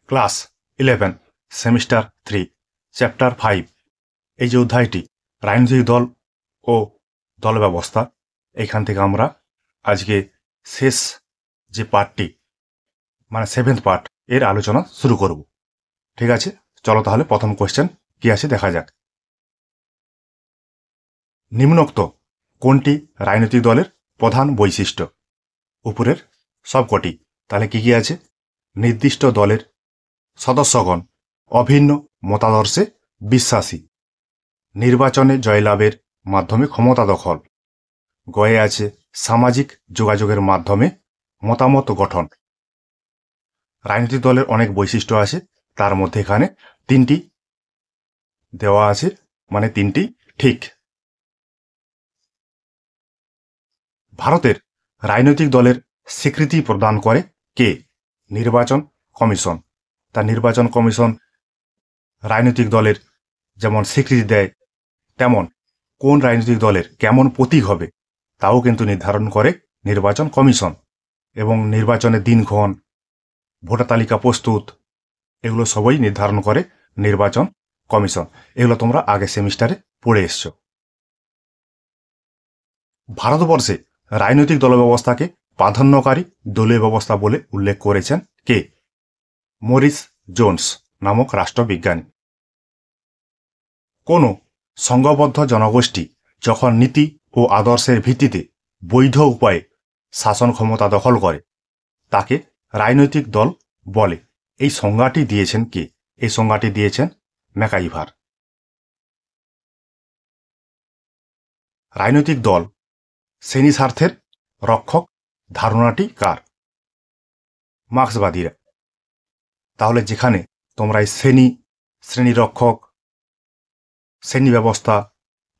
Class 11 semester 3 chapter 5 এই যে অধ্যায়টি রাজনৈতিক দল ও দল ব্যবস্থা, এইখান থেকে আমরা আজকে শেষ যে পার্টটি মানে 7th পার্ট এর আলোচনা শুরু করব। ঠিক আছে, চলো তাহলে প্রথম কোশ্চেন কি আছে দেখা যাক। নিম্নোক্ত কোনটি রাজনৈতিক দলের প্রধান বৈশিষ্ট্য? উপরের সবকটি। তাহলে কি কি আছে? নির্দিষ্ট দলের সদস্যগণ অভিন্ন মতাদর্শে বিশ্বাসী, নির্বাচনে জয়লাভের মাধ্যমে ক্ষমতা দখল, গয়ে আছে সামাজিক যোগাযোগের মাধ্যমে মতামত গঠন। রাজনৈতিক দলের অনেক বৈশিষ্ট্য আছে, তার মধ্যে এখানে 3টি দেওয়া আছে, মানে 3টি ঠিক। ভারতের রাজনৈতিক দলের স্বীকৃতি প্রদান করে কে? নির্বাচন কমিশন। তা নির্বাচন কমিশন রাজনৈতিক দলের যেমন স্বীকৃতি দেয়, তেমন কোন রাজনৈতিক দলের কেমন প্রতীক হবে তাও কিন্তু নির্ধারণ করে নির্বাচন কমিশন। এবং নির্বাচনের দিনক্ষণ, ভোটার তালিকা প্রস্তুত, এগুলো সবই নির্ধারণ করে নির্বাচন কমিশন। এগুলো তোমরা আগের সেমিস্টারে পড়ে এসছো। ভারতবর্ষে রাজনৈতিক দল ব্যবস্থাকে প্রাধান্যকারী দলীয় ব্যবস্থা বলে উল্লেখ করেছেন কে? মরিস জোন্স নামক রাষ্ট্রবিজ্ঞানী। কোনো সংঘবদ্ধ জনগোষ্ঠী যখন নীতি ও আদর্শের ভিত্তিতে বৈধ উপায়ে শাসন ক্ষমতা দখল করে তাকে রাজনৈতিক দল বলে। এই সংজ্ঞাটি দিয়েছেন কে? এই সংজ্ঞাটি দিয়েছেন ম্যাকাইভার। রাজনৈতিক দল শ্রেণী স্বার্থের রক্ষক ধারণাটি কার? মার্ক্সবাদীরা। তাহলে যেখানে তোমরা এই শ্রেণী রক্ষক, শ্রেণী ব্যবস্থা,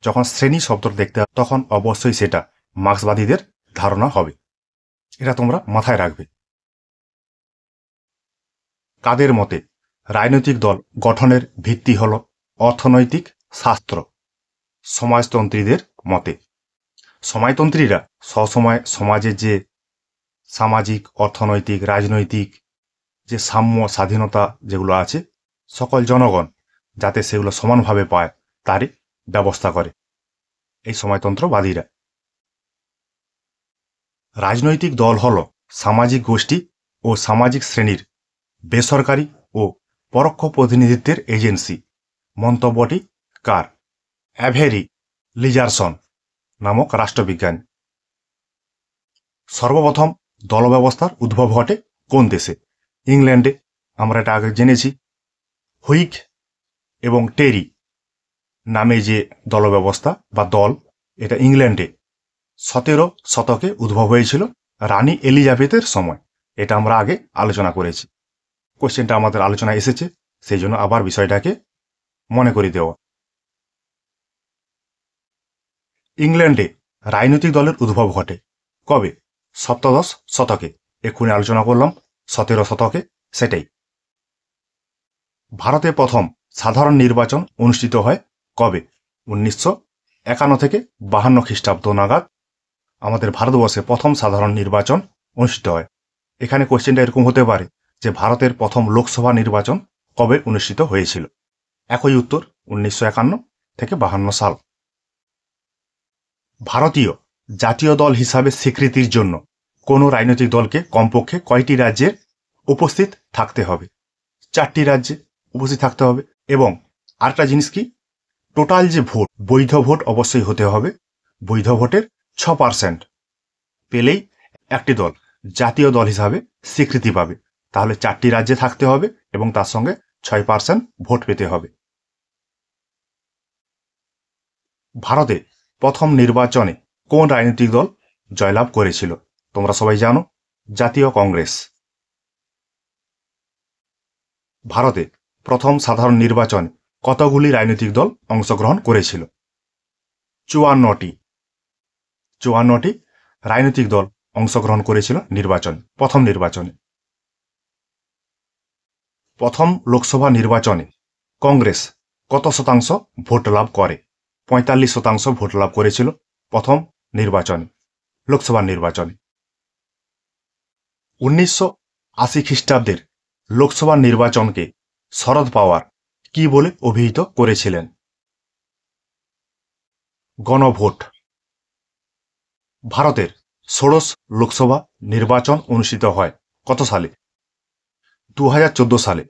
যখন শ্রেণী শব্দটা দেখতে হবে তখন অবশ্যই সেটা মার্ক্সবাদীদের ধারণা হবে। এটা তোমরা মাথায় রাখবে। কাদের মতে রাজনৈতিক দল গঠনের ভিত্তি হল অর্থনৈতিক শাস্ত্র? সমাজতন্ত্রীদের মতে। সমাজতন্ত্রীরা সবসময় সমাজের যে সামাজিক, অর্থনৈতিক, রাজনৈতিক যে সাম্য, স্বাধীনতা যেগুলো আছে সকল জনগণ যাতে সেগুলো সমানভাবে পায় তারই ব্যবস্থা করে এই সমাজতন্ত্রবাদীরা। রাজনৈতিক দল হল সামাজিক গোষ্ঠী ও সামাজিক শ্রেণীর বেসরকারি ও পরোক্ষ প্রতিনিধিত্বের এজেন্সি। মন্তব্যটি কার? অ্যাভেরি লিজারসন নামক রাষ্ট্রবিজ্ঞানী। সর্বপ্রথম দল ব্যবস্থার উদ্ভব ঘটে কোন দেশে? ইংল্যান্ডে। আমরা এটা আগে জেনেছি। হুইগ এবং টেরি নামে যে দল ব্যবস্থা বা দল, এটা ইংল্যান্ডে 17 শতকে উদ্ভব হয়েছিল রানী এলিজাবেথের সময়। এটা আমরা আগে আলোচনা করেছি। কোশ্চেনটা আমাদের আলোচনায় এসেছে, সেই জন্য আবার বিষয়টাকে মনে করে দেওয়া। ইংল্যান্ডে রাজনৈতিক দলের উদ্ভব ঘটে কবে? 17 শতকে। এক্ষুনি আলোচনা করলাম 17 শতকে, সেটাই। ভারতে প্রথম সাধারণ নির্বাচন অনুষ্ঠিত হয় কবে? 1951 থেকে 52 খ্রিস্টাব্দ নাগাদ আমাদের ভারতবর্ষে প্রথম সাধারণ নির্বাচন অনুষ্ঠিত হয়। এখানে কোশ্চেনটা এরকম হতে পারে যে ভারতের প্রথম লোকসভা নির্বাচন কবে অনুষ্ঠিত হয়েছিল? একই উত্তর, 1951 থেকে 52 সাল। ভারতীয় জাতীয় দল হিসাবে স্বীকৃতির জন্য কোনো রাজনৈতিক দলকে কমপক্ষে কয়টি রাজ্যে উপস্থিত থাকতে হবে? 4টি রাজ্যে উপস্থিত থাকতে হবে। এবং আরেকটা জিনিস কি, টোটাল যে ভোট, বৈধ ভোট অবশ্যই হতে হবে। বৈধ ভোটের 6% পেলেই একটি দল জাতীয় দল হিসাবে স্বীকৃতি পাবে। তাহলে 4টি রাজ্যে থাকতে হবে এবং তার সঙ্গে 6% ভোট পেতে হবে। ভারতে প্রথম নির্বাচনে কোন রাজনৈতিক দল জয়লাভ করেছিল? তোমরা সবাই জানো, জাতীয় কংগ্রেস। ভারতে প্রথম সাধারণ নির্বাচনে কতগুলি রাজনৈতিক দল অংশগ্রহণ করেছিল? 54টি রাজনৈতিক দল অংশগ্রহণ করেছিল প্রথম নির্বাচনে। প্রথম লোকসভা নির্বাচনে কংগ্রেস কত শতাংশ ভোট লাভ করে? 45% ভোট লাভ করেছিল প্রথম নির্বাচনে, লোকসভা নির্বাচনে। 1980 খ্রিস্টাব্দের লোকসভা নির্বাচনকে শরদ পাওয়ার কি বলে অভিহিত করেছিলেন? গণভোট। ভারতের ষোড়শ লোকসভা নির্বাচন অনুষ্ঠিত হয় কত সালে? 2014 সালে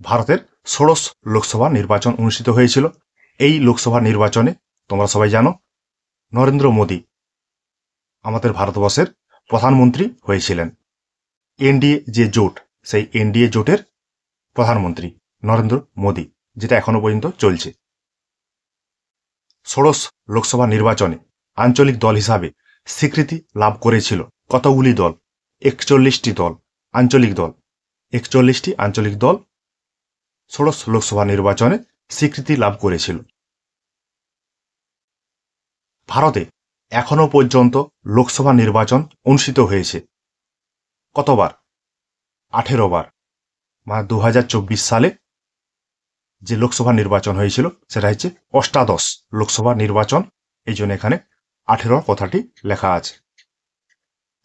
ভারতের ষোড়শ লোকসভা নির্বাচন অনুষ্ঠিত হয়েছিল। এই লোকসভা নির্বাচনে তোমরা সবাই জানো নরেন্দ্র মোদী আমাদের ভারতবর্ষের প্রধানমন্ত্রী হয়েছিলেন। এনডিএ যে জোট, সেই এনডিএ জোটের প্রধানমন্ত্রী নরেন্দ্র মোদী, যেটা এখনো পর্যন্ত চলছে। ষোড়শ লোকসভা নির্বাচনে আঞ্চলিক দল হিসাবে স্বীকৃতি লাভ করেছিল কতগুলি দল? 41টি দল আঞ্চলিক দল। 41টি আঞ্চলিক দল ষোড়শ লোকসভা নির্বাচনে স্বীকৃতি লাভ করেছিল। ভারতে এখনো পর্যন্ত লোকসভা নির্বাচন অনুষ্ঠিত হয়েছে কতবার? 18 বার। মানে 2024 সালে যে লোকসভা নির্বাচন হয়েছিল সেটা হচ্ছে অষ্টাদশ লোকসভা নির্বাচন। এই জন্য এখানে 18 কথাটি লেখা আছে,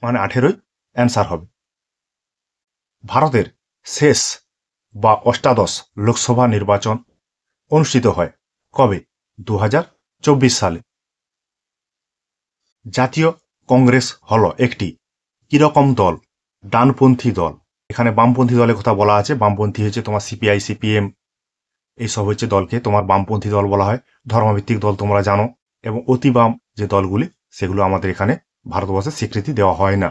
মানে 18ই অ্যান্সার হবে। ভারতের শেষ বা অষ্টাদশ লোকসভা নির্বাচন অনুষ্ঠিত হয় কবে? 2024 সালে। জাতীয় কংগ্রেস হলো একটি কিরকম দল? ডানপন্থী দল। এখানে বামপন্থী দলের কথা বলা আছে। বামপন্থী হচ্ছে তোমার সিপিআই, সিপিএম, এইসব হচ্ছে দলকে তোমার বামপন্থী দল বলা হয়। ধর্মভিত্তিক দল তোমরা জানো। এবং অতি বাম যে দলগুলি, সেগুলো আমাদের এখানে ভারতবর্ষে স্বীকৃতি দেওয়া হয় না।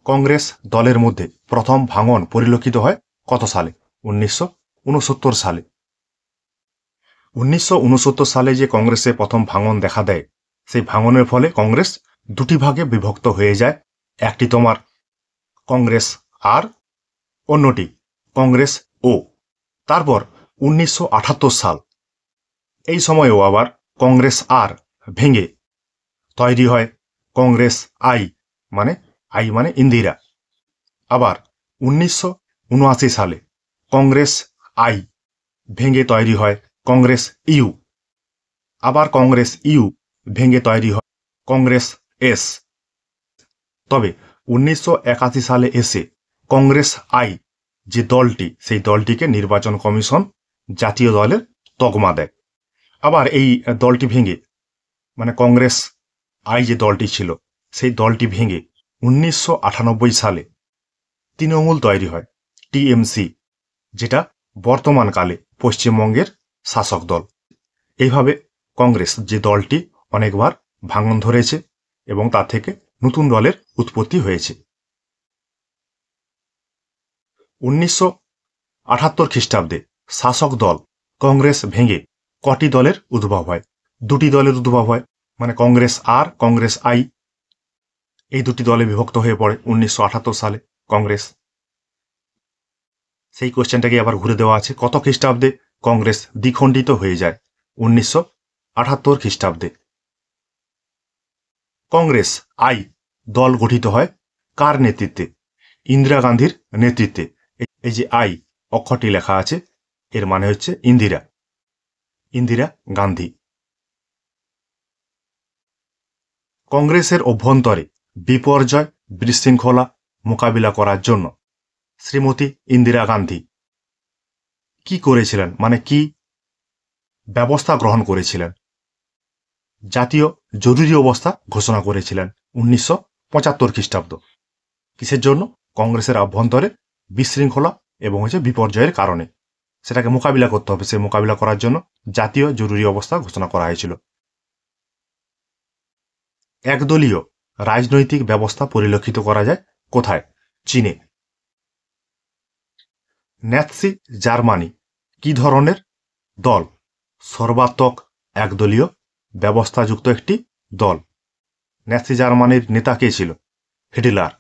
কংগ্রেস দলের মধ্যে প্রথম ভাঙন পরিলক্ষিত হয় কত সালে? 1969 সালে। 1969 সালে যে কংগ্রেসে প্রথম ভাঙন দেখা দেয়, সেই ভাঙনের ফলে কংগ্রেস দুটি ভাগে বিভক্ত হয়ে যায়। একটি তোমার কংগ্রেস আর, অন্যটি কংগ্রেস ও। তারপর 1978 সাল, এই সময়েও আবার কংগ্রেস আর ভেঙে তৈরি হয় কংগ্রেস আই, মানে ইন্দিরা। আবার 1979 সালে কংগ্রেস আই ভেঙে তৈরি হয় কংগ্রেস ইউ। আবার কংগ্রেস ইউ ভেঙে তৈরি হয় কংগ্রেস এস। তবে 1981 সালে এসে কংগ্রেস আই যে দলটি, সেই দলটিকে নির্বাচন কমিশন জাতীয় দলের তকমা দেয়। আবার এই দলটি ভেঙে, মানে কংগ্রেস আই যে দলটি ছিল, সেই দলটি ভেঙে 1998 সালে তৃণমূল তৈরি হয়, টিএমসি, যেটা বর্তমানকালে পশ্চিমবঙ্গের শাসক দল। এইভাবে কংগ্রেস যে দলটি অনেকবার ভাঙন ধরেছে এবং তা থেকে নতুন দলের উৎপত্তি হয়েছে। 1978 খ্রিস্টাব্দে শাসক দল কংগ্রেস ভেঙে কটি দলের উদ্ভব হয়? দুটি দলের উদ্ভব হয়, মানে কংগ্রেস আর, কংগ্রেস আই, এই দুটি দলে বিভক্ত হয়ে পড়ে 1978 সালে কংগ্রেস। সেই কোশ্চেনটাকে আবার ঘুরে দেওয়া আছে, কত খ্রিস্টাব্দে কংগ্রেস দ্বিখণ্ডিত হয়ে যায়? 1978 খ্রিস্টাব্দে। কংগ্রেস আই দল গঠিত হয় কার নেতৃত্বে? ইন্দিরা গান্ধীর নেতৃত্বে। এই যে আই অক্ষরটি লেখা আছে, এর মানে হচ্ছে ইন্দিরা গান্ধী। কংগ্রেসের অভ্যন্তরে বিপর্যয় বিশৃঙ্খলা মোকাবিলা করার জন্য শ্রীমতী ইন্দিরা গান্ধী কি করেছিলেন, মানে কি ব্যবস্থা গ্রহণ করেছিলেন? জাতীয় জরুরি অবস্থা ঘোষণা করেছিলেন 1975 খ্রিস্টাব্দ। কিসের জন্য? কংগ্রেসের অভ্যন্তরে বিশৃঙ্খলা এবং বিপর্যয়ের কারণে সেটাকে মোকাবিলা করতে হবে। সে মোকাবিলা করার জন্য জাতীয় জরুরি অবস্থা ঘোষণা করা হয়েছিল। একদলীয় রাজনৈতিক ব্যবস্থা পরিলক্ষিত করা যায় কোথায়? চীনে। ন্যাৎসি জার্মানি কি ধরনের দল? সর্বাত্মক একদলীয় ব্যবস্থাযুক্ত একটি দল। ন্যাৎসি জার্মানির নেতা কে ছিল? হিটলার।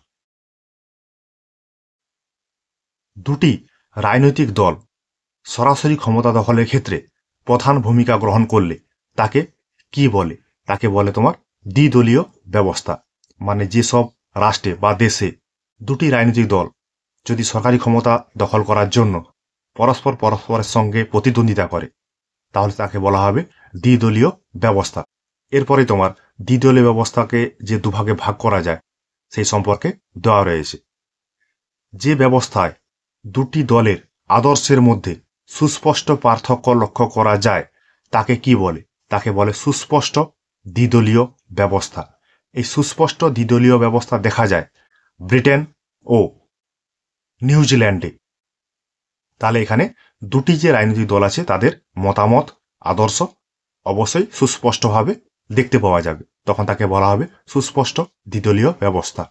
দুটি রাজনৈতিক দল সরাসরি ক্ষমতা দখলের ক্ষেত্রে প্রধান ভূমিকা গ্রহণ করলে তাকে কি বলে? তাকে বলে তোমার দ্বিদলীয় ব্যবস্থা। মানে যেসব রাষ্ট্রে বা দেশে দুটি রাজনৈতিক দল যদি সরকারি ক্ষমতা দখল করার জন্য পরস্পরের সঙ্গে প্রতিদ্বন্দ্বিতা করে, তাহলে তাকে বলা হবে দ্বিদলীয় ব্যবস্থা। এরপরে তোমার দ্বিদলীয় ব্যবস্থাকে যে দুভাগে ভাগ করা যায় সেই সম্পর্কে দেওয়া রয়েছে। যে ব্যবস্থায় দুটি দলের আদর্শের মধ্যে সুস্পষ্ট পার্থক্য লক্ষ্য করা যায় তাকে কি বলে? তাকে বলে সুস্পষ্ট দ্বিদলীয় ব্যবস্থা। এই সুস্পষ্ট দ্বিদলীয় ব্যবস্থা দেখা যায় ব্রিটেন ও নিউজিল্যান্ডে। তাহলে এখানে দুটি যে রাজনৈতিক দল আছে তাদের মতামত, আদর্শ অবশ্যই সুস্পষ্টভাবে দেখতে পাওয়া যাবে, তখন তাকে বলা হবে সুস্পষ্ট দ্বিদলীয় ব্যবস্থা।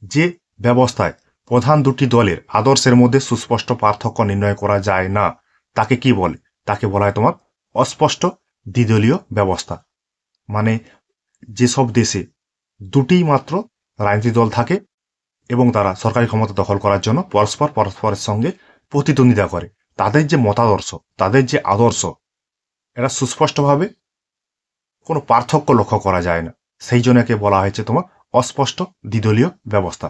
যে ব্যবস্থায় প্রধান দুটি দলের আদর্শের মধ্যে সুস্পষ্ট পার্থক্য নির্ণয় করা যায় না তাকে কি বলে? তাকে বলা হয় তোমার অস্পষ্ট দ্বিদলীয় ব্যবস্থা। মানে যেসব দেশে দুটি মাত্র রাজনৈতিক দল থাকে এবং তারা সরকারি ক্ষমতা দখল করার জন্য পরস্পরের সঙ্গে প্রতিদ্বন্দ্বিতা করে, তাদের যে মতাদর্শ, তাদের যে আদর্শ, এটা সুস্পষ্টভাবে কোনো পার্থক্য লক্ষ্য করা যায় না, সেই জন্য একে বলা হয়েছে তোমার অস্পষ্ট দ্বিদলীয় ব্যবস্থা।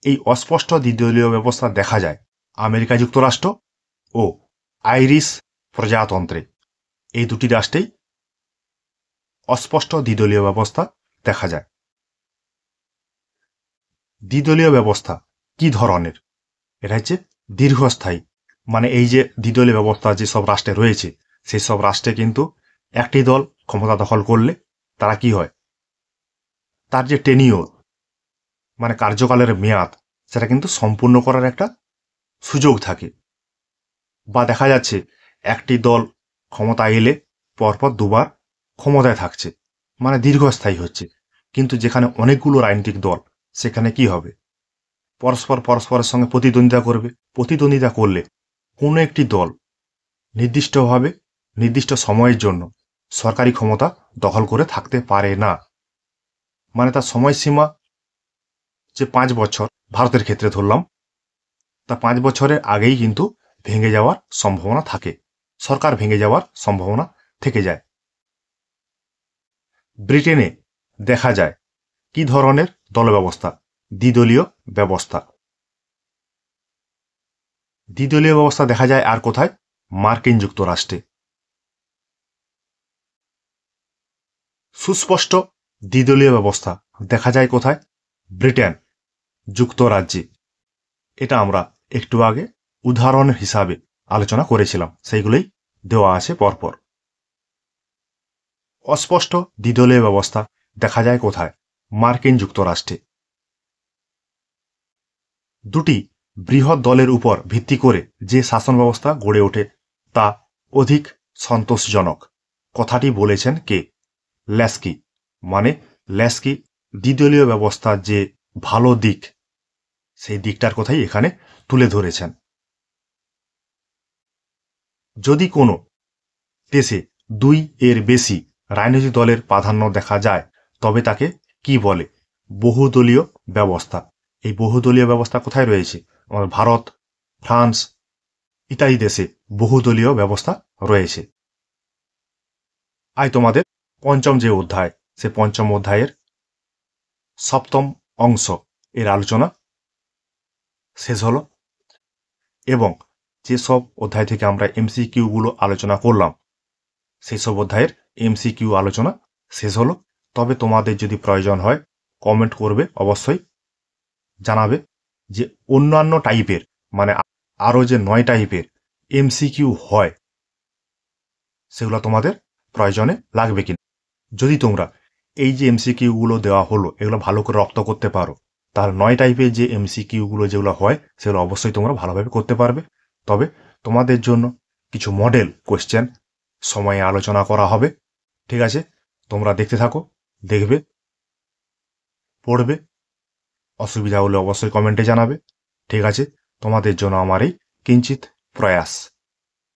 এই অস্পষ্ট দ্বিদলীয় ব্যবস্থা দেখা যায় আমেরিকা যুক্তরাষ্ট্র ও আইরিশ প্রজাতন্ত্রে। এই দুটি রাষ্ট্রেই অস্পষ্ট দ্বিদলীয় ব্যবস্থা দেখা যায়। দ্বিদলীয় ব্যবস্থা কি ধরনের? এটা হচ্ছে দীর্ঘস্থায়ী। মানে এই যে দ্বিদলীয় ব্যবস্থা যেসব রাষ্ট্রে রয়েছে সেই সব রাষ্ট্রে কিন্তু একটি দল ক্ষমতা দখল করলে তারা কি হয়, তার যে টেনিওর মানে কার্যকালের মেয়াদ সেটা কিন্তু সম্পূর্ণ করার একটা সুযোগ থাকে। বা দেখা যাচ্ছে একটি দল ক্ষমতা এলে পরপর দুবার ক্ষমতায় থাকছে, মানে দীর্ঘস্থায়ী হচ্ছে। কিন্তু যেখানে অনেকগুলো রাজনৈতিক দল সেখানে কি হবে, পরস্পরের সঙ্গে প্রতিদ্বন্দ্বিতা করবে। প্রতিদ্বন্দ্বিতা করলে কোনো একটি দল নির্দিষ্টভাবে নির্দিষ্ট সময়ের জন্য সরকারি ক্ষমতা দখল করে থাকতে পারে না। মানে তার সময়সীমা যে 5 বছর, ভারতের ক্ষেত্রে ধরলাম, তা 5 বছরের আগেই কিন্তু ভেঙে যাওয়ার সম্ভাবনা থাকে, সরকার ভেঙে যাওয়ার সম্ভাবনা থেকে যায়। ব্রিটেনে দেখা যায় কি ধরনের দল ব্যবস্থা? দ্বিদলীয় ব্যবস্থা। দ্বিদলীয় ব্যবস্থা দেখা যায় আর কোথায়? মার্কিন যুক্তরাষ্ট্রে। সুস্পষ্ট দ্বিদলীয় ব্যবস্থা দেখা যায় কোথায়? ব্রিটেন যুক্তরাজ্যে। এটা আমরা একটু আগে উদাহরণ হিসাবে আলোচনা করেছিলাম, সেইগুলোই দেওয়া আছে পরপর। অস্পষ্ট দ্বিদলীয় ব্যবস্থা দেখা যায় কোথায়? মার্কিন যুক্তরাষ্ট্রে। দুটি বৃহৎ দলের উপর ভিত্তি করে যে শাসন ব্যবস্থা গড়ে ওঠে তা অধিক সন্তোষজনক। কথাটি বলেছেন কে? ল্যাস্কি। মানে ল্যাস্কি দ্বিদলীয় ব্যবস্থার যে ভালো দিক সেই দিকটার কথাই এখানে তুলে ধরেছেন। যদি কোনো দেশে 2 এর বেশি রাজনৈতিক দলের প্রাধান্য দেখা যায় তবে তাকে কি বলে? বহুদলীয় ব্যবস্থা। এই বহুদলীয় ব্যবস্থা কোথায় রয়েছে? আমাদের ভারত, ফ্রান্স ইত্যাদি দেশে বহুদলীয় ব্যবস্থা রয়েছে। আজ তোমাদের পঞ্চম যে অধ্যায়, সে পঞ্চম অধ্যায়ের সপ্তম অংশ এর আলোচনা শেষ হলো এবং যেসব অধ্যায় থেকে আমরা এমসিকিউ গুলো আলোচনা করলাম সেই সব অধ্যায়ের এমসিকিউ আলোচনা শেষ হলো। তবে তোমাদের যদি প্রয়োজন হয় কমেন্ট করবে, অবশ্যই জানাবে যে অন্যান্য টাইপের মানে আরও যে 9 টাইপের এমসিকিউ হয় সেগুলো তোমাদের প্রয়োজনে লাগবে কিনা। যদি তোমরা এই যে এমসিকিউগুলো দেওয়া হলো এগুলো ভালো করে রপ্ত করতে পারো তাহলে 9 টাইপের যে এমসিকিউগুলো যেগুলো হয় সেগুলো অবশ্যই তোমরা ভালোভাবে করতে পারবে। তবে তোমাদের জন্য কিছু মডেল কোশ্চেন সময়ে আলোচনা করা হবে। ঠিক আছে, তোমরা দেখতে থাকো, দেখবে, পড়বে। অসুবিধা হলে অবশ্যই কমেন্টে জানাবে। ঠিক আছে, তোমাদের জন্য আমার এই কিঞ্চিত প্রয়াস।